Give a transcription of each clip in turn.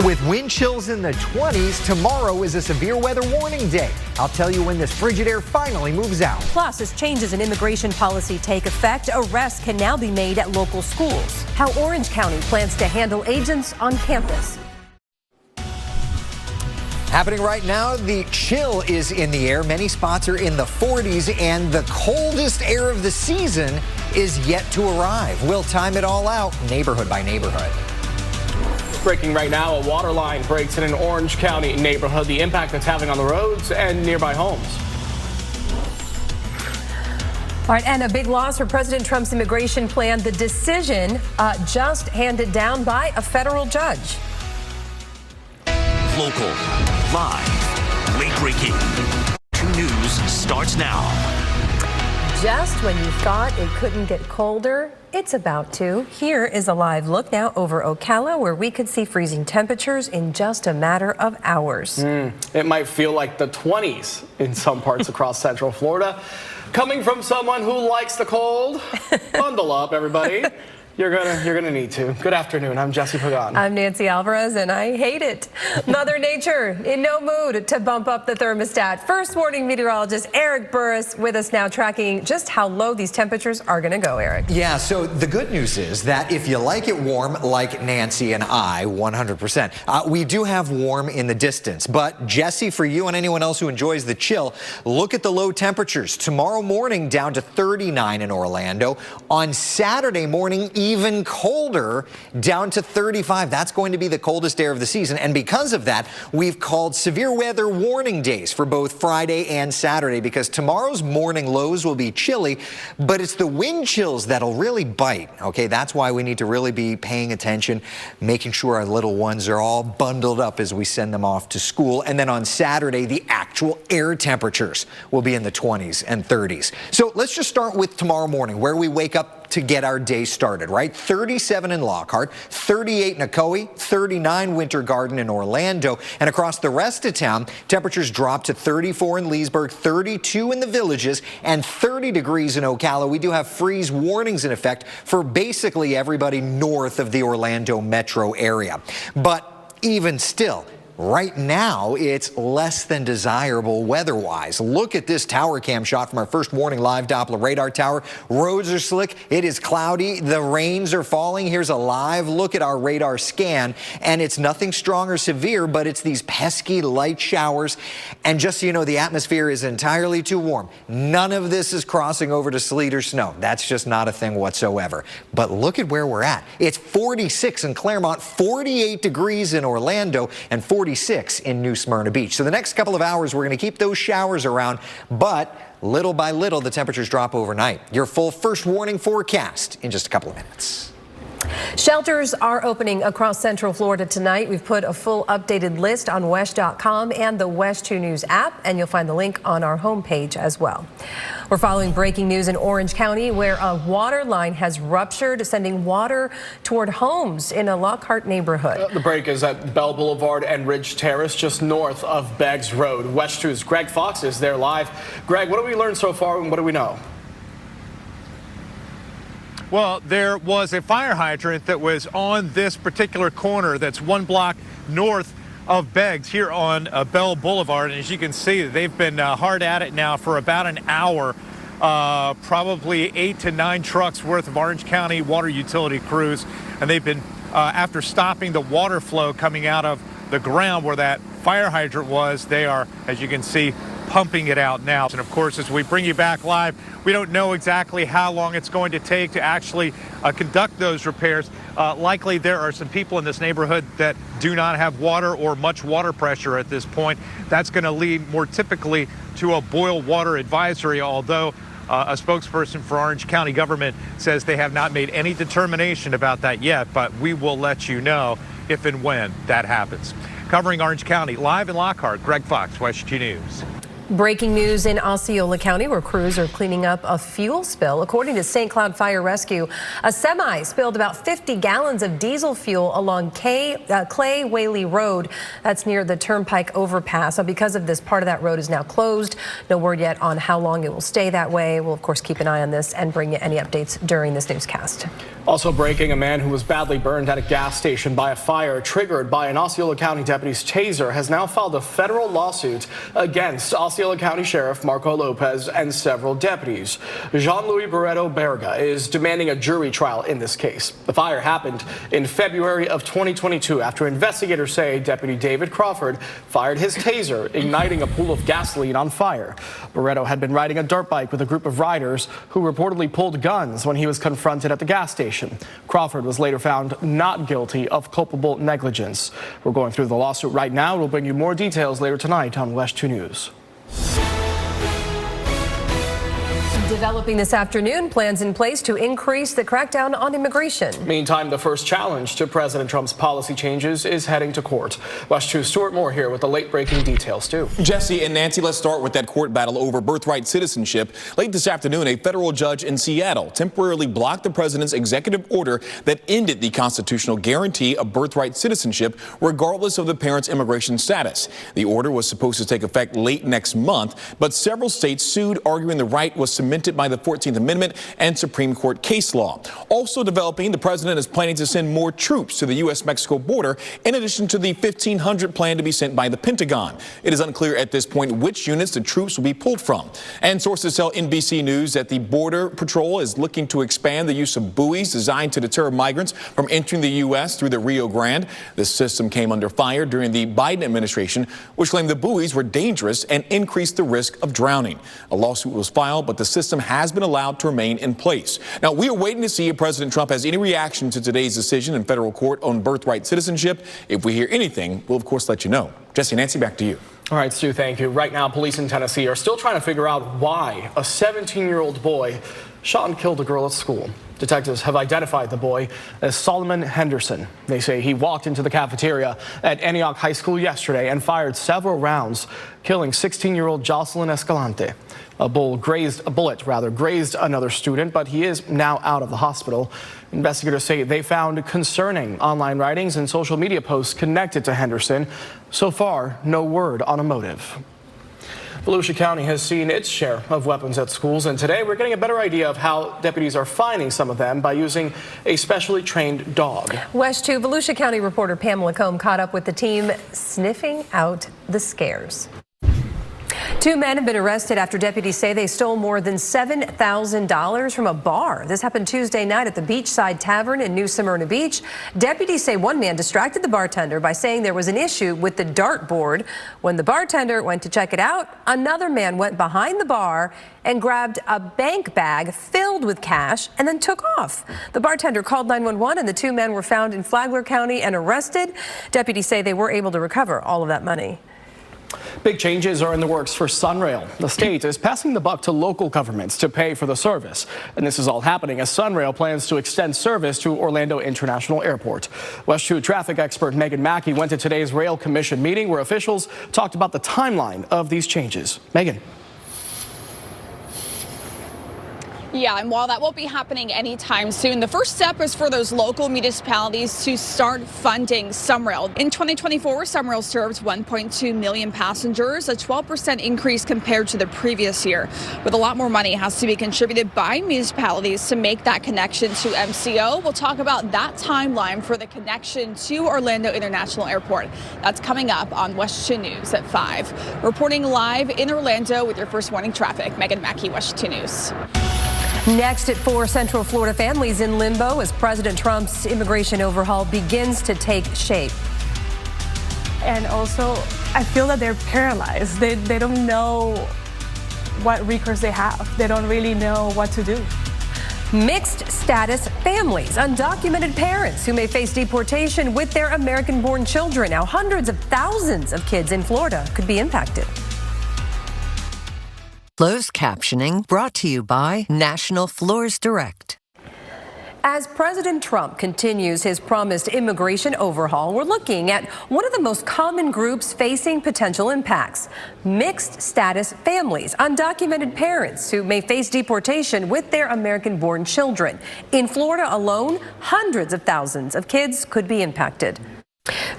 With wind chills in the 20s, tomorrow is a severe weather warning day. I'll tell you when this frigid air finally moves out. Plus, as changes in immigration policy take effect, arrests can now be made at local schools. How Orange County plans to handle agents on campus. Happening right now, the chill is in the air. Many spots are in the 40s, and the coldest air of the season is yet to arrive. We'll time it all out, neighborhood by neighborhood. Breaking right now, a water line breaks in an Orange County neighborhood. The impact it's having on the roads and nearby homes. All right, and a big loss for President Trump's immigration plan. The decision just handed down by a federal judge. Local, live, late breaking. 2 News starts now. Just when you thought it couldn't get colder, it's about to. Here is a live look now over Ocala, where we could see freezing temperatures in just a matter of hours. It might feel like the 20s in some parts across Central Florida. Coming from someone who likes the cold, bundle up, everybody. You're gonna need to. Good afternoon. I'm Jesse Pagan. I'm Nancy Alvarez, and I hate it. Mother Nature in no mood to bump up the thermostat. First warning meteorologist Eric Burris with us now, tracking just how low these temperatures are going to go, Eric. Yeah, so the good news is that if you like it warm, like Nancy and I, 100%, we do have warm in the distance. But Jesse, for you and anyone else who enjoys the chill, look at the low temperatures. Tomorrow morning down to 39 in Orlando. On Saturday morning, even colder, down to 35. That's going to be the coldest air of the season. And because of that, we've called severe weather warning days for both Friday and Saturday, because tomorrow's morning lows will be chilly, but it's the wind chills that'll really bite. Okay, that's why we need to really be paying attention, making sure our little ones are all bundled up as we send them off to school. And then on Saturday, the actual air temperatures will be in the 20s and 30s. So let's just start with tomorrow morning, where we wake up to get our day started, right? 37 in Lockhart, 38 in Ocoee, 39 Winter Garden in Orlando, and across the rest of town, temperatures drop to 34 in Leesburg, 32 in the Villages, and 30 degrees in Ocala. We do have freeze warnings in effect for basically everybody north of the Orlando metro area. But even still, right now, it's less than desirable weather-wise. Look at this tower cam shot from our first morning live Doppler radar tower. Roads are slick. It is cloudy. The rains are falling. Here's a live look at our radar scan, and it's nothing strong or severe, but it's these pesky light showers. And just so you know, the atmosphere is entirely too warm. None of this is crossing over to sleet or snow. That's just not a thing whatsoever. But look at where we're at. It's 46 in Claremont, 48 degrees in Orlando, and 46 in New Smyrna Beach. So the next couple of hours, we're going to keep those showers around, but little by little, the temperatures drop overnight. Your full first warning forecast in just a couple of minutes. Shelters are opening across Central Florida tonight. We've put a full updated list on WESH.com and the WESH 2 News app, and you'll find the link on our homepage as well. We're following breaking news in Orange County, where a water line has ruptured, sending water toward homes in a Lockhart neighborhood. The break is at Bell Boulevard and Ridge Terrace, just north of Beggs Road. WESH 2's Greg Fox is there live. Greg, what have we learned so far, and what do we know? Well, there was a fire hydrant that was on this particular corner that's 1 block north of Beggs here on Bell Boulevard. And as you can see, they've been hard at it now for about an hour. Probably 8 to 9 trucks worth of Orange County water utility crews. And they've been, after stopping the water flow coming out of the ground where that fire hydrant was, they are, as you can see, pumping it out now. And of course, as we bring you back live, we don't know exactly how long it's going to take to actually conduct those repairs. Likely there are some people in this neighborhood that do not have water or much water pressure at this point. That's going to lead more typically to a boil water advisory, although a spokesperson for Orange County government says they have not made any determination about that yet, but we will let you know if and when that happens. Covering Orange County, live in Lockhart, Greg Fox, WESH 2 News. Breaking news in Osceola County, where crews are cleaning up a fuel spill. According to St. Cloud Fire Rescue, a semi spilled about 50 gallons of diesel fuel along Clay Whaley Road. That's near the Turnpike overpass. So because of this, part of that road is now closed. No word yet on how long it will stay that way. We'll, of course, keep an eye on this and bring you any updates during this newscast. Also breaking, a man who was badly burned at a gas station by a fire triggered by an Osceola County deputy's taser has now filed a federal lawsuit against Osceola County Sheriff Marco Lopez and several deputies. Jean-Louis Barreto Berga is demanding a jury trial in this case. The fire happened in February of 2022 after investigators say Deputy David Crawford fired his taser, igniting a pool of gasoline on fire. Barreto had been riding a dirt bike with a group of riders who reportedly pulled guns when he was confronted at the gas station. Crawford was later found not guilty of culpable negligence. We're going through the lawsuit right now. We'll bring you more details later tonight on WESH 2 News. Developing this afternoon, plans in place to increase the crackdown on immigration. Meantime, the first challenge to President Trump's policy changes is heading to court. WESH 2's Stuart Moore here with the late-breaking details, too. Jesse and Nancy, let's start with that court battle over birthright citizenship. Late this afternoon, a federal judge in Seattle temporarily blocked the president's executive order that ended the constitutional guarantee of birthright citizenship, regardless of the parent's immigration status. The order was supposed to take effect late next month, but several states sued, arguing the right was cemented by the 14th Amendment and Supreme Court case law. Also developing, the president is planning to send more troops to the U.S.-Mexico border, in addition to the 1,500 planned to be sent by the Pentagon. It is unclear at this point which units the troops will be pulled from. And sources tell NBC News that the Border Patrol is looking to expand the use of buoys designed to deter migrants from entering the U.S. through the Rio Grande. This system came under fire during the Biden administration, which claimed the buoys were dangerous and increased the risk of drowning. A lawsuit was filed, but the system has been allowed to remain in place. Now, we are waiting to see if President Trump has any reaction to today's decision in federal court on birthright citizenship. If we hear anything, we'll of course let you know. Jesse, Nancy, back to you. All right, Stu, thank you. Right now, police in Tennessee are still trying to figure out why a 17-year-old boy shot and killed a girl at school. Detectives have identified the boy as Solomon Henderson. They say he walked into the cafeteria at Antioch High School yesterday and fired several rounds, killing 16-year-old Jocelyn Escalante. A bullet grazed another student, but he is now out of the hospital. Investigators say they found concerning online writings and social media posts connected to Henderson. So far, no word on a motive. Volusia County has seen its share of weapons at schools, and today we're getting a better idea of how deputies are finding some of them by using a specially trained dog. WESH 2 Volusia County reporter Pamela Combe caught up with the team sniffing out the scares. Two men have been arrested after deputies say they stole more than $7,000 from a bar. This happened Tuesday night at the Beachside Tavern in New Smyrna Beach. Deputies say one man distracted the bartender by saying there was an issue with the dartboard. When the bartender went to check it out, another man went behind the bar and grabbed a bank bag filled with cash and then took off. The bartender called 911 and the two men were found in Flagler County and arrested. Deputies say they were able to recover all of that money. Big changes are in the works for Sunrail. The state is passing the buck to local governments to pay for the service. And this is all happening as Sunrail plans to extend service to Orlando International Airport. WESH 2 traffic expert Megan Mackey went to today's Rail Commission meeting where officials talked about the timeline of these changes. Megan. Yeah, and while that won't be happening anytime soon, the first step is for those local municipalities to start funding Sunrail. In 2024, Sunrail served 1.2 million passengers, a 12% increase compared to the previous year. With a lot more money has to be contributed by municipalities to make that connection to MCO. We'll talk about that timeline for the connection to Orlando International Airport. That's coming up on WESH 2 News at 5. Reporting live in Orlando with your first morning traffic, Megan Mackey, WESH 2 News. Next at 4, Central Florida families in limbo as President Trump's immigration overhaul begins to take shape. And also, I feel that they're paralyzed. They don't know what recourse they have. They don't really know what to do. Mixed status families, undocumented parents who may face deportation with their American-born children. Now, hundreds of thousands of kids in Florida could be impacted. Closed captioning brought to you by National Floors Direct. As President Trump continues his promised immigration overhaul, we're looking at one of the most common groups facing potential impacts: mixed status families, undocumented parents who may face deportation with their American-born children. In Florida alone, hundreds of thousands of kids could be impacted.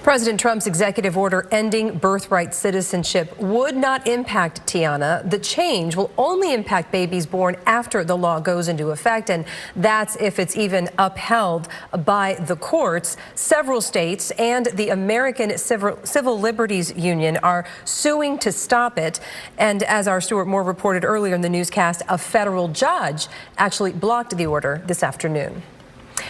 President Trump's executive order ending birthright citizenship would not impact Tiana. The change will only impact babies born after the law goes into effect, and that's if it's even upheld by the courts. Several states and the American Civil Liberties Union are suing to stop it. And as our Stuart Moore reported earlier in the newscast, a federal judge actually blocked the order this afternoon.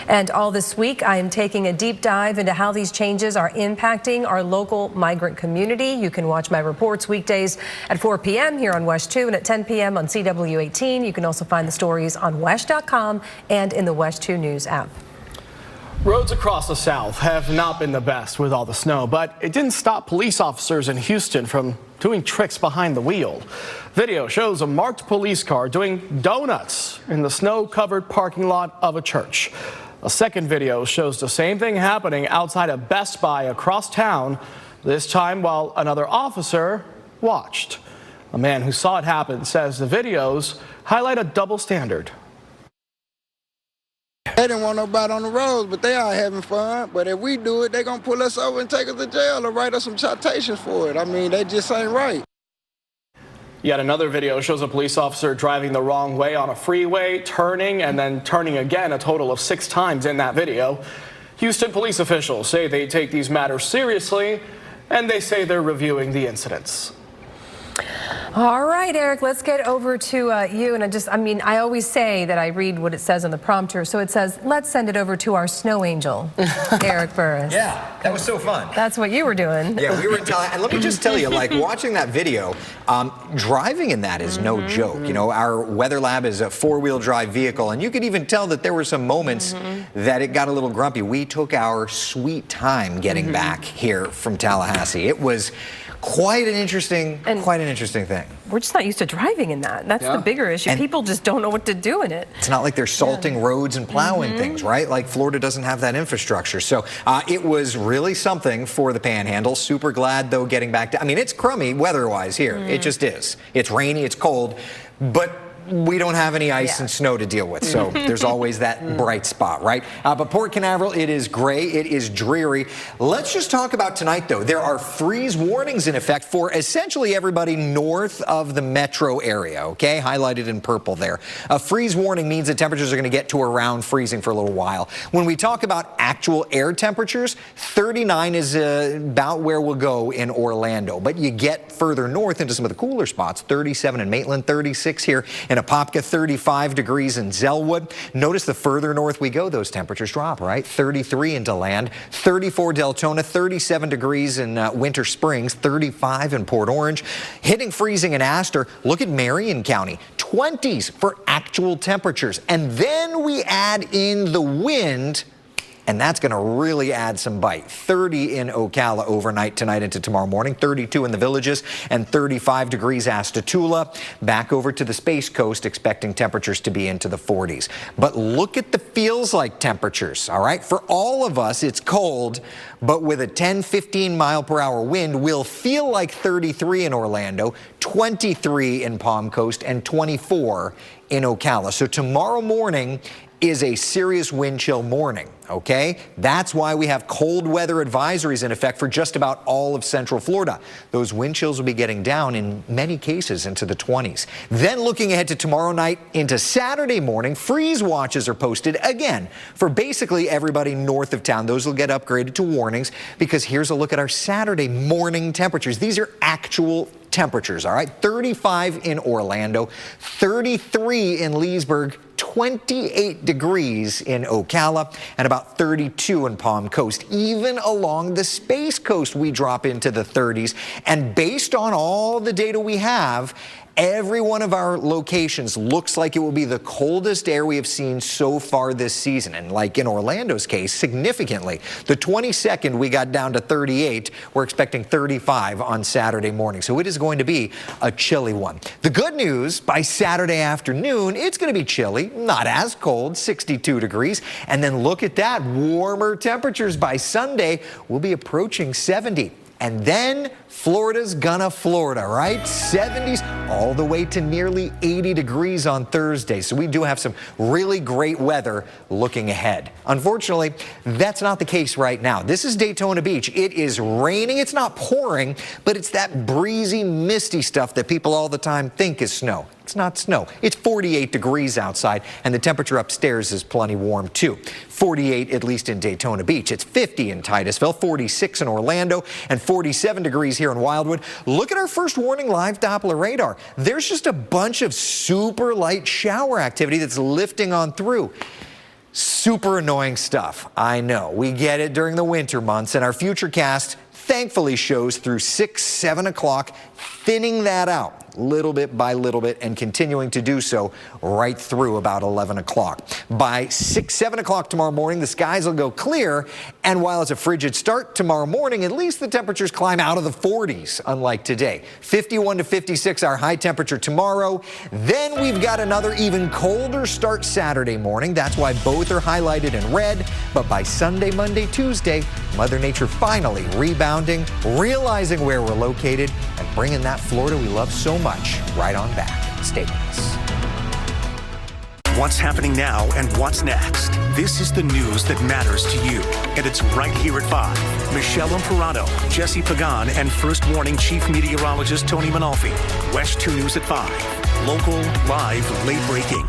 And all this week, I am taking a deep dive into how these changes are impacting our local migrant community. You can watch my reports weekdays at 4 p.m. here on WESH 2 and at 10 p.m. on CW18. You can also find the stories on WESH.com and in the WESH 2 News app. Roads across the South have not been the best with all the snow, but it didn't stop police officers in Houston from doing tricks behind the wheel. Video shows a marked police car doing donuts in the snow-covered parking lot of a church. A second video shows the same thing happening outside a Best Buy across town, this time while another officer watched. A man who saw it happen says the videos highlight a double standard. They didn't want nobody on the roads, but they are having fun. But if we do it, they're going to pull us over and take us to jail or write us some citations for it. I mean, they just ain't right. Yet another video shows a police officer driving the wrong way on a freeway, turning and then turning again a total of 6 times in that video. Houston police officials say they take these matters seriously, and they say they're reviewing the incidents. All right, Eric, let's get over to you. And I always say that I read what it says on the prompter. So it says, let's send it over to our snow angel, Eric Burris. Yeah, that was so fun. That's what you were doing. Yeah, we were and let me just tell you, like watching that video, driving in that is no joke. You know, our Weather Lab is a 4-wheel drive vehicle, and you could even tell that there were some moments that it got a little grumpy. We took our sweet time getting back here from Tallahassee. It was quite an interesting thing. We're just not used to driving in that. That's the bigger issue. And people just don't know what to do in it. It's not like they're salting roads and plowing things, right? Like Florida doesn't have that infrastructure. So it was really something for the Panhandle. Super glad, though, getting back to, I mean, it's crummy weather-wise here. It just is. It's rainy, it's cold, but we don't have any ice and snow to deal with, so there's always that bright spot, right? But Port Canaveral, it is gray, it is dreary. Let's just talk about tonight, though. There are freeze warnings in effect for essentially everybody north of the metro area, okay? Highlighted in purple there. A freeze warning means that temperatures are going to get to around freezing for a little while. When we talk about actual air temperatures, 39 is about where we'll go in Orlando, but you get further north into some of the cooler spots, 37 in Maitland, 36 here in Apopka, 35 degrees in Zellwood. Notice the further north we go, those temperatures drop, right? 33 in DeLand, 34 Deltona, 37 degrees in Winter Springs, 35 in Port Orange. Hitting freezing in Astor. Look at Marion County, 20s for actual temperatures. And then we add in the wind, and that's going to really add some bite. 30 in Ocala overnight tonight into tomorrow morning, 32 in the Villages, and 35 degrees Astatula. Back over to the Space Coast, expecting temperatures to be into the 40s. But look at the feels like temperatures, all right? For all of us, it's cold, but with a 10-15 mile per hour wind, we'll feel like 33 in Orlando, 23 in Palm Coast, and 24 in Ocala. So tomorrow morning is a serious wind chill morning, okay? That's why we have cold weather advisories in effect for just about all of Central Florida. Those wind chills will be getting down in many cases into the 20s. Then looking ahead to tomorrow night into Saturday morning, freeze watches are posted again for basically everybody north of town. Those will get upgraded to warnings because here's a look at our Saturday morning temperatures. These are actual temperatures, all right? 35 in Orlando, 33 in Leesburg, 28 degrees in Ocala, and about 32 in Palm Coast. Even along the Space Coast, we drop into the 30s. And based on all the data we have, every one of our locations looks like it will be the coldest air we have seen so far this season. And like in Orlando's case, significantly. The 22nd, we got down to 38. We're expecting 35 on Saturday morning. So it is going to be a chilly one. The good news, by Saturday afternoon, it's going to be chilly, not as cold, 62 degrees. And then look at that, warmer temperatures by Sunday. We'll be approaching 70. And then Florida's gonna Florida, right? 70s all the way to nearly 80 degrees on Thursday. So we do have some really great weather looking ahead. Unfortunately, that's not the case right now. This is Daytona Beach. It is raining. It's not pouring, but it's that breezy, misty stuff that people all the time think is snow. It's not snow. It's 48 degrees outside, and the temperature upstairs is plenty warm too. 48 at least in Daytona Beach. It's 50 in Titusville, 46 in Orlando, and 47 degrees here in Wildwood. Look at our first warning live Doppler radar. There's just a bunch of super light shower activity that's lifting on through. Super annoying stuff. I know. We get it during the winter months, and our futurecast thankfully shows through 6, 7 o'clock, thinning that out little bit by little bit and continuing to do so right through about 11 o'clock. By 6, 7 o'clock tomorrow morning, the skies will go clear, and while it's a frigid start tomorrow morning, at least the temperatures climb out of the 40s, unlike today. 51 to 56 our high temperature tomorrow. Then we've got another even colder start Saturday morning. That's why both are highlighted in red. But by Sunday, Monday, Tuesday, Mother Nature finally rebounding, realizing where we're located, and bringing that Florida we love so much right on back. Stay with us. What's happening now and what's next? This is the news that matters to you, and it's right here at 5. Michelle Imperato, Jesse Pagan, and First Warning Chief Meteorologist Tony Manalfi. WESH 2 News at 5. Local, live, late breaking.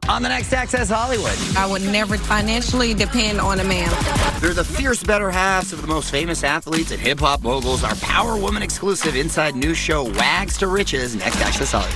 On the next Access Hollywood. I would never financially depend on a man. They're the fierce better halves of the most famous athletes and hip-hop moguls. Our Power Woman exclusive inside news show Wags to Riches. Next Access Hollywood.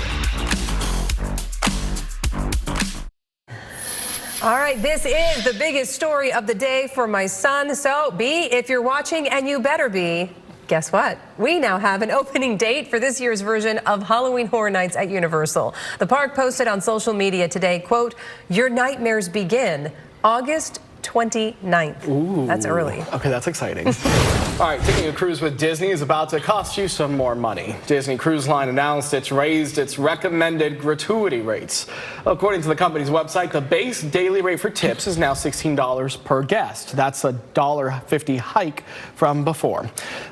All right, this is the biggest story of the day for my son. So, B, if you're watching, and you better be, guess what? We now have an opening date for this year's version of Halloween Horror Nights at Universal. The park posted on social media today, quote, "Your nightmares begin August 29th. Ooh. That's early. Okay, that's exciting. All right, taking a cruise with Disney is about to cost you some more money. Disney Cruise Line announced it's raised its recommended gratuity rates. According to the company's website, the base daily rate for tips is now $16 per guest. That's a $1.50 hike from before.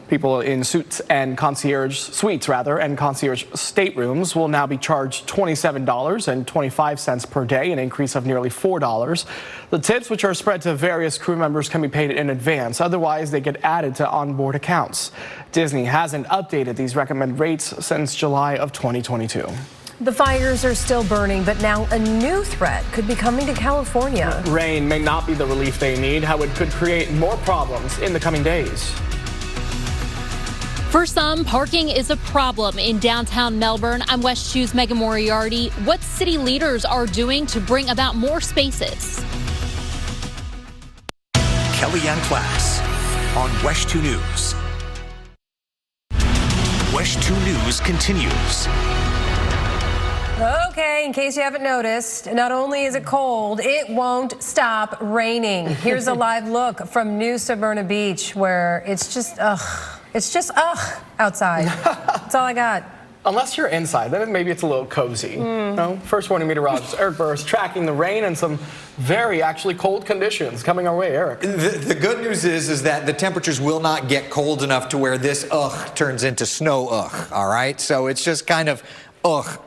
People in suites and concierge staterooms will now be charged $27.25 per day, an increase of nearly $4. The tips, which are spread to various crew members, can be paid in advance. Otherwise, they get added to onboard accounts. Disney hasn't updated these recommended rates since July of 2022. The fires are still burning, but now a new threat could be coming to California. Rain may not be the relief they need. How it could create more problems in the coming days. For some, parking is a problem in downtown Melbourne. I'm WESH 2's Megan Moriarty. What city leaders are doing to bring about more spaces? Kellyanne Class on WESH 2 News. WESH 2 News continues. Okay, in case you haven't noticed, not only is it cold, it won't stop raining. Here's a live look from New Smyrna Beach, where it's just outside. That's all I got. Unless you're inside, then maybe it's a little cozy. No? First Warning Meteorologist Eric Burris tracking the rain and some very actually cold conditions coming our way. Eric. The good news is that the temperatures will not get cold enough to where this turns into snow all right? So it's just kind of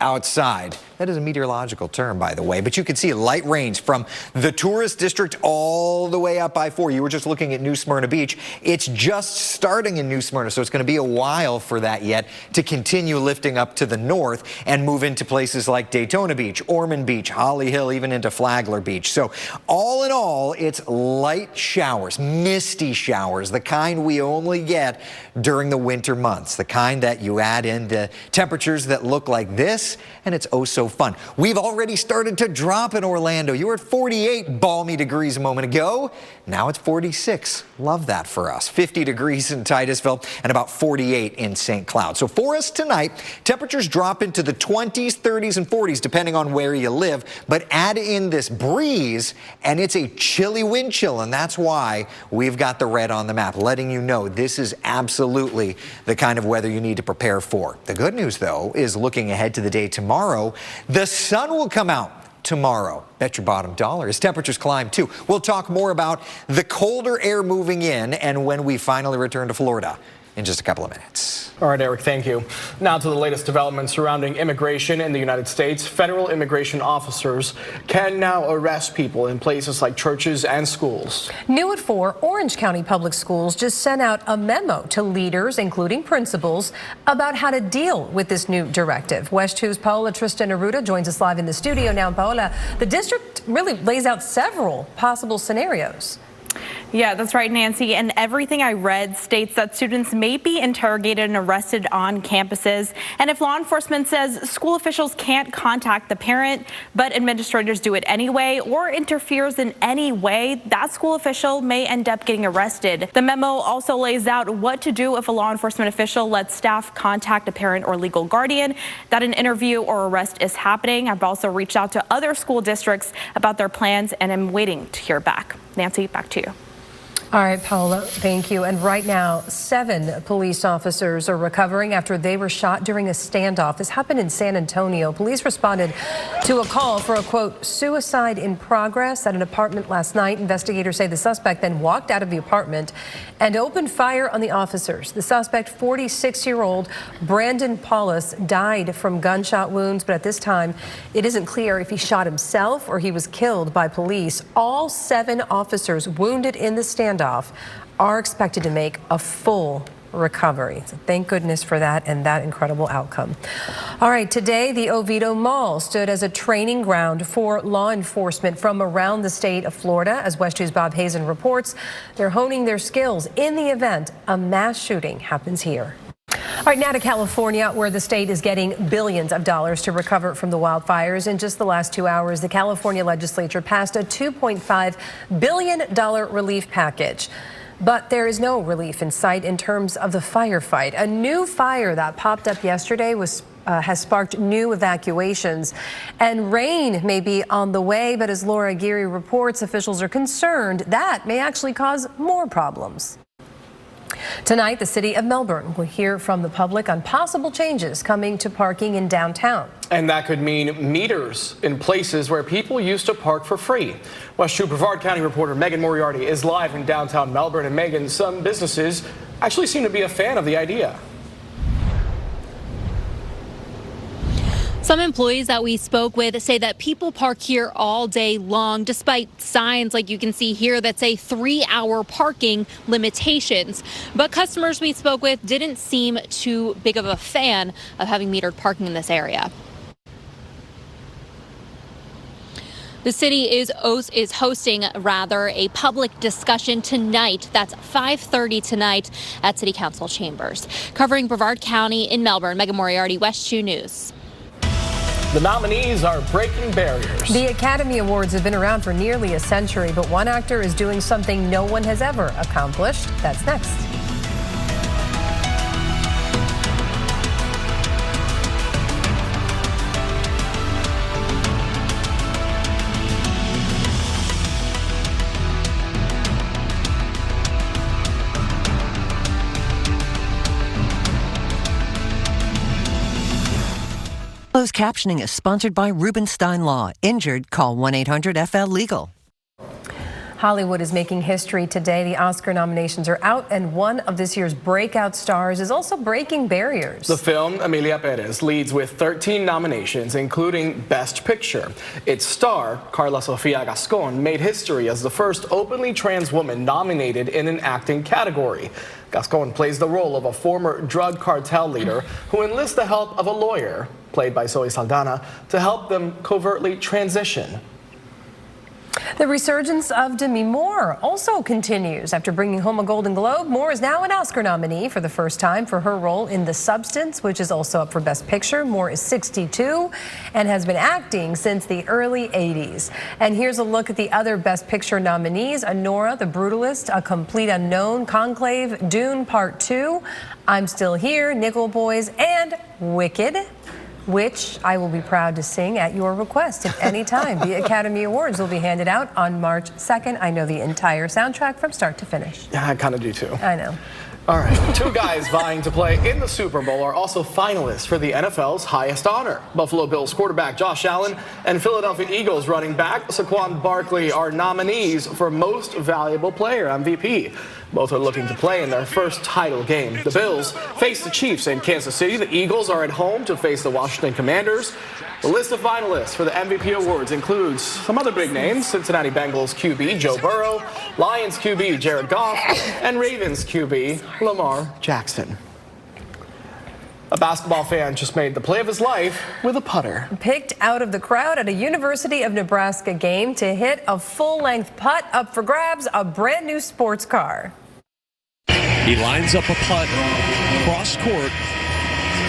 outside. That is a meteorological term, by the way, but you can see light rains from the tourist district all the way up I-4. You were just looking at New Smyrna Beach. It's just starting in New Smyrna, so it's going to be a while for that yet to continue lifting up to the north and move into places like Daytona Beach, Ormond Beach, Holly Hill, even into Flagler Beach. So all in all, it's light showers, misty showers, the kind we only get during the winter months, the kind that you add into temperatures that look like this, and it's oh so fun. We've already started to drop in Orlando. You were at 48 balmy degrees a moment ago. Now it's 46. Love that for us. 50 degrees in Titusville and about 48 in St. Cloud. So for us tonight, temperatures drop into the 20s, 30s, and 40s depending on where you live. But add in this breeze and it's a chilly wind chill, and that's why we've got the red on the map, letting you know this is absolutely the kind of weather you need to prepare for. The good news, though, is looking ahead to the day tomorrow, the sun will come out tomorrow. Bet your bottom dollar as temperatures climb too. We'll talk more about the colder air moving in and when we finally return to Florida in just a couple of minutes. All right, Eric, thank you. Now to the latest developments surrounding immigration in the United States. Federal immigration officers can now arrest people in places like churches and schools. New at 4, Orange County Public Schools just sent out a memo to leaders, including principals, about how to deal with this new directive. WESH 2's Paola Tristan Arruda joins us live in the studio now. Paola, the district really lays out several possible scenarios. Yeah, that's right, Nancy. And everything I read states that students may be interrogated and arrested on campuses. And if law enforcement says school officials can't contact the parent, but administrators do it anyway, or interferes in any way, that school official may end up getting arrested. The memo also lays out what to do if a law enforcement official lets staff contact a parent or legal guardian, that an interview or arrest is happening. I've also reached out to other school districts about their plans, and I'm waiting to hear back. Nancy, back to you. All right, Paola, thank you. And right now, 7 police officers are recovering after they were shot during a standoff. This happened in San Antonio. Police responded to a call for a, quote, suicide in progress at an apartment last night. Investigators say the suspect then walked out of the apartment and opened fire on the officers. The suspect, 46-year-old Brandon Paulus, died from gunshot wounds, but at this time, it isn't clear if he shot himself or he was killed by police. All 7 officers wounded in the standoff are expected to make a full recovery. So thank goodness for that and that incredible outcome. All right, today the Oviedo Mall stood as a training ground for law enforcement from around the state of Florida. As WESH 2's Bob Hazen reports, they're honing their skills in the event a mass shooting happens here. All right, now to California, where the state is getting billions of dollars to recover from the wildfires. In just the last 2 hours, the California legislature passed a $2.5 billion relief package. But there is no relief in sight in terms of the firefight. A new fire that popped up yesterday has sparked new evacuations, and rain may be on the way. But as Laura Geary reports, officials are concerned that may actually cause more problems. Tonight, the city of Melbourne will hear from the public on possible changes coming to parking in downtown. And that could mean meters in places where people used to park for free. WESH 2 Brevard County reporter Megan Moriarty is live in downtown Melbourne. And Megan, some businesses actually seem to be a fan of the idea. Some employees that we spoke with say that people park here all day long, despite signs like you can see here that say 3-hour parking limitations. But customers we spoke with didn't seem too big of a fan of having metered parking in this area. The city is hosting a public discussion tonight. That's 5:30 tonight at City Council chambers. Covering Brevard County in Melbourne, Megan Moriarty, WESH 2 News. The nominees are breaking barriers. The Academy Awards have been around for nearly a century, but one actor is doing something no one has ever accomplished. That's next. Closed captioning is sponsored by Rubenstein Law. Injured? Call 1-800-FL-LEGAL. Hollywood is making history today. The Oscar nominations are out, and one of this year's breakout stars is also breaking barriers. The film, Emilia Perez, leads with 13 nominations, including Best Picture. Its star, Carla Sofia Gascon, made history as the first openly trans woman nominated in an acting category. Gascon plays the role of a former drug cartel leader who enlists the help of a lawyer, played by Zoe Saldana, to help them covertly transition. The resurgence of Demi Moore also continues. After bringing home a Golden Globe, Moore is now an Oscar nominee for the first time for her role in The Substance, which is also up for Best Picture. Moore is 62 and has been acting since the early 80s. And here's a look at the other Best Picture nominees: Anora, The Brutalist, A Complete Unknown, Conclave, Dune Part 2, I'm Still Here, Nickel Boys, and Wicked, which I will be proud to sing at your request at any time. The Academy Awards will be handed out on March 2nd. I know the entire soundtrack from start to finish. Yeah, I kind of do too. I know. All right, 2 guys vying to play in the Super Bowl are also finalists for the NFL's highest honor. Buffalo Bills quarterback Josh Allen and Philadelphia Eagles running back Saquon Barkley are nominees for Most Valuable Player, MVP. Both are looking to play in their first title game. The Bills face the Chiefs in Kansas City. The Eagles are at home to face the Washington Commanders. The list of finalists for the MVP awards includes some other big names: Cincinnati Bengals QB Joe Burrow, Lions QB Jared Goff, and Ravens QB Lamar Jackson. A basketball fan just made the play of his life with a putter. Picked out of the crowd at a University of Nebraska game to hit a full-length putt. Up for grabs, a brand new sports car. He lines up a putt cross court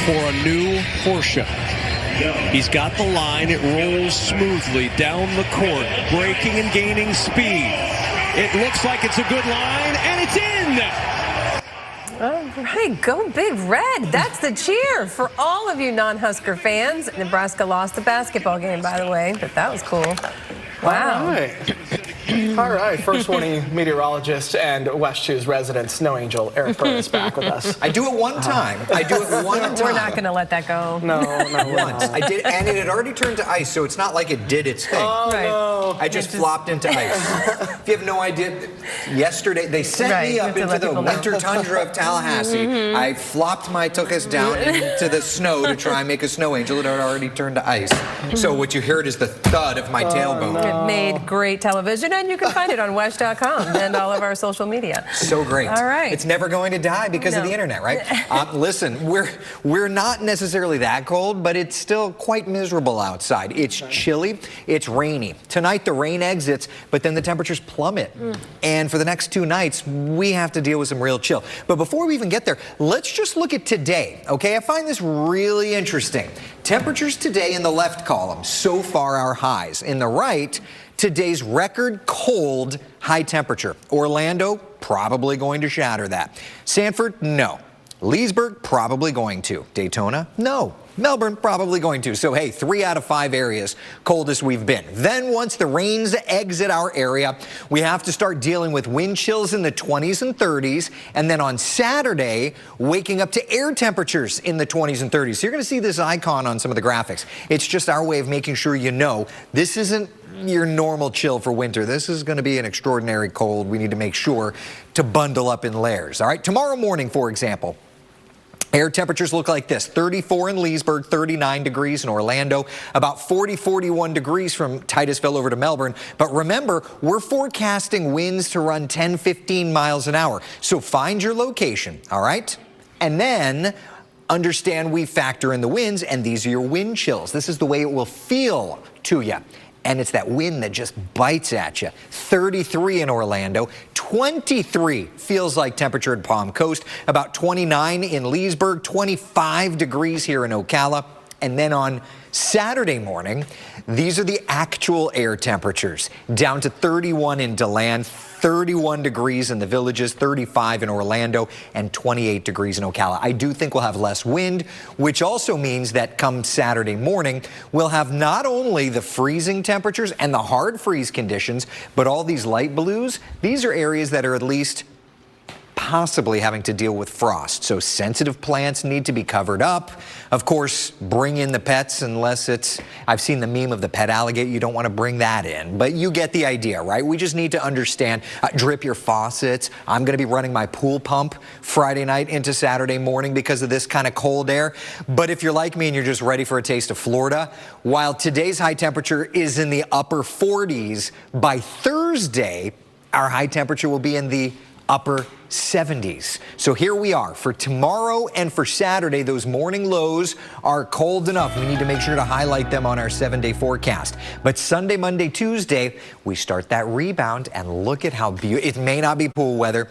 for a new Porsche. He's got the line. It rolls smoothly down the court, braking and gaining speed. It looks like it's a good line, and it's in! All right, go Big Red. That's the cheer for all of you non-Husker fans. Nebraska lost the basketball game, by the way, but that was cool. Wow. All right. All right, first warning meteorologist and WESH 2's resident snow angel, Eric Burr, is back with us. I do it one time. I do it one time. We're not going to let that go. No, not once. I did, and it had already turned to ice, so it's not like it did its thing. Oh, right. no. I just flopped into ice. If you have no idea, yesterday they sent me up into the winter tundra of Tallahassee. I flopped my tuchus down into the snow to try and make a snow angel. It had already turned to ice. So what you heard is the thud of my tailbone. No. It made great television, and you can find it on WESH.com and all of our social media. So great. All right. It's never going to die because of the internet, right? Listen, we're not necessarily that cold, but it's still quite miserable outside. It's chilly. It's rainy. Tonight the rain exits, but then the temperatures plummet. And for the next 2 nights, we have to deal with some real chill. But before we even get there, let's just look at today, okay? I find this really interesting. Temperatures today in the left column, so far our highs. In the right, today's record cold high temperature. Orlando, probably going to shatter that. Sanford, no. Leesburg, probably going to. Daytona, no. Melbourne, probably going to. So, hey, 3 out of 5 areas coldest we've been. Then once the rains exit our area, we have to start dealing with wind chills in the 20s and 30s. And then on Saturday, waking up to air temperatures in the 20s and 30s. So you're going to see this icon on some of the graphics. It's just our way of making sure you know this isn't your normal chill for winter. This is going to be an extraordinary cold. We need to make sure to bundle up in layers. All right, tomorrow morning, for example, air temperatures look like this: 34 in Leesburg, 39 degrees in Orlando, about 41 degrees from Titusville over to Melbourne. But remember, we're forecasting winds to run 10-15 miles an hour. So find your location, all right? And then understand we factor in the winds, and these are your wind chills. This is the way it will feel to you. And it's that wind that just bites at you. 33 in Orlando, 23 feels like temperature at Palm Coast, about 29 in Leesburg, 25 degrees here in Ocala. And then on Saturday morning, these are the actual air temperatures. Down to 31 in DeLand, 31 degrees in the Villages, 35 in Orlando, and 28 degrees in Ocala. I do think we'll have less wind, which also means that come Saturday morning, we'll have not only the freezing temperatures and the hard freeze conditions, but all these light blues. These are areas that are at least possibly having to deal with frost. So sensitive plants need to be covered up. Of course, bring in the pets unless it's, I've seen the meme of the pet alligator. You don't want to bring that in, but you get the idea, right? We just need to understand, drip your faucets. I'm going to be running my pool pump Friday night into Saturday morning because of this kind of cold air. But if you're like me and you're just ready for a taste of Florida, while today's high temperature is in the upper 40s, by Thursday, our high temperature will be in the upper 70s. So here we are for tomorrow and for Saturday. Those morning lows are cold enough. We need to make sure to highlight them on our 7-day forecast. But Sunday, Monday, Tuesday, we start that rebound, and look at how beautiful. It may not be pool weather.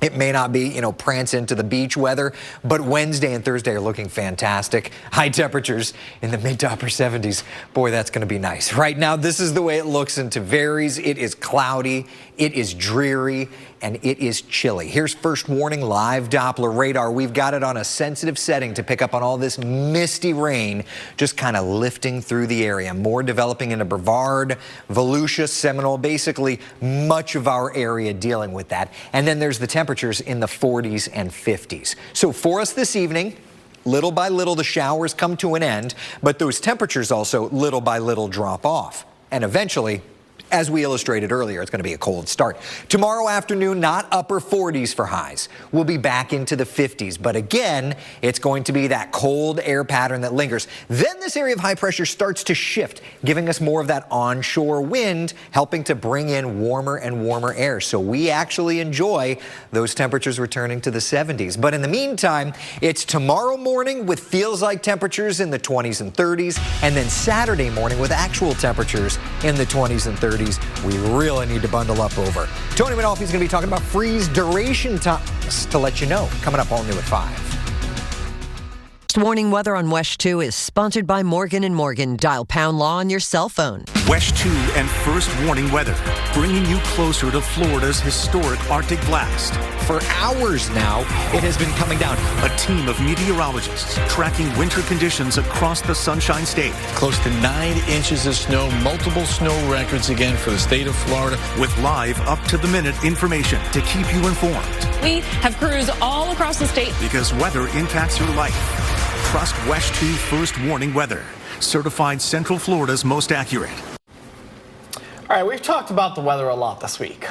It may not be, prance into the beach weather, but Wednesday and Thursday are looking fantastic. High temperatures in the mid to upper 70s. Boy, that's going to be nice. Right now, this is the way it looks into varies. It is cloudy, it is dreary, and it is chilly. Here's first warning live Doppler radar. We've got it on a sensitive setting to pick up on all this misty rain just kind of lifting through the area. More developing into Brevard, Volusia, Seminole, basically much of our area dealing with that. And then there's the temperatures in the 40s and 50s. So for us this evening, little by little the showers come to an end, but those temperatures also little by little drop off. And eventually, As we illustrated earlier, it's going to be a cold start. Tomorrow afternoon, not upper 40s for highs. We'll be back into the 50s. But again, it's going to be that cold air pattern that lingers. Then this area of high pressure starts to shift, giving us more of that onshore wind, helping to bring in warmer and warmer air. So we actually enjoy those temperatures returning to the 70s. But in the meantime, it's tomorrow morning with feels like temperatures in the 20s and 30s, and then Saturday morning with actual temperatures in the 20s and 30s. We really need to bundle up over. Tony Manolfi's going to be talking about freeze duration times to let you know. Coming up all new at 5. Warning weather on WESH 2 is sponsored by Morgan & Morgan. Dial pound law on your cell phone. WESH 2 and First Warning Weather, bringing you closer to Florida's historic Arctic blast. For hours now, it has been coming down. A team of meteorologists tracking winter conditions across the Sunshine State. Close to 9 inches of snow, multiple snow records again for the state of Florida. With live, up-to-the-minute information to keep you informed. We have crews all across the state. Because weather impacts your life. Trust WESH 2 First Warning Weather, certified Central Florida's most accurate. All right, we've talked about the weather a lot this week.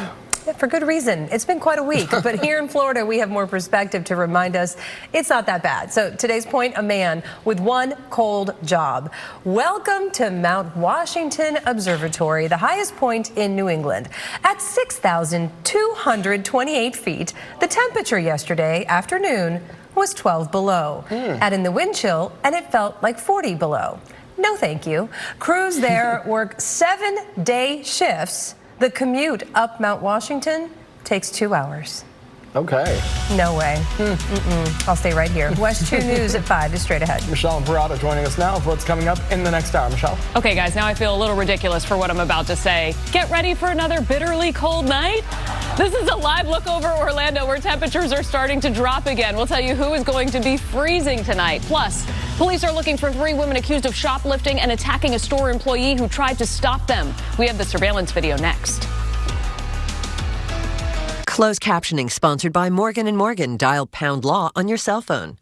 Yeah, for good reason. It's been quite a week, but here in Florida, we have more perspective to remind us it's not that bad. So today's point, a man with one cold job. Welcome to Mount Washington Observatory, the highest point in New England. At 6,228 feet, the temperature yesterday afternoon was 12 below. Add in the wind chill, and it felt like 40 below. No, thank you. Crews there work 7-day shifts. The commute up Mount Washington takes 2 hours. Okay. No way. I'll stay right here. WESH 2 News at 5 is straight ahead. Michelle Imparato joining us now with what's coming up in the next hour. Michelle? Okay, guys, now I feel a little ridiculous for what I'm about to say. Get ready for another bitterly cold night. This is a live look over Orlando where temperatures are starting to drop again. We'll tell you who is going to be freezing tonight. Plus, police are looking for 3 women accused of shoplifting and attacking a store employee who tried to stop them. We have the surveillance video next. Closed captioning sponsored by Morgan & Morgan. Dial pound law on your cell phone.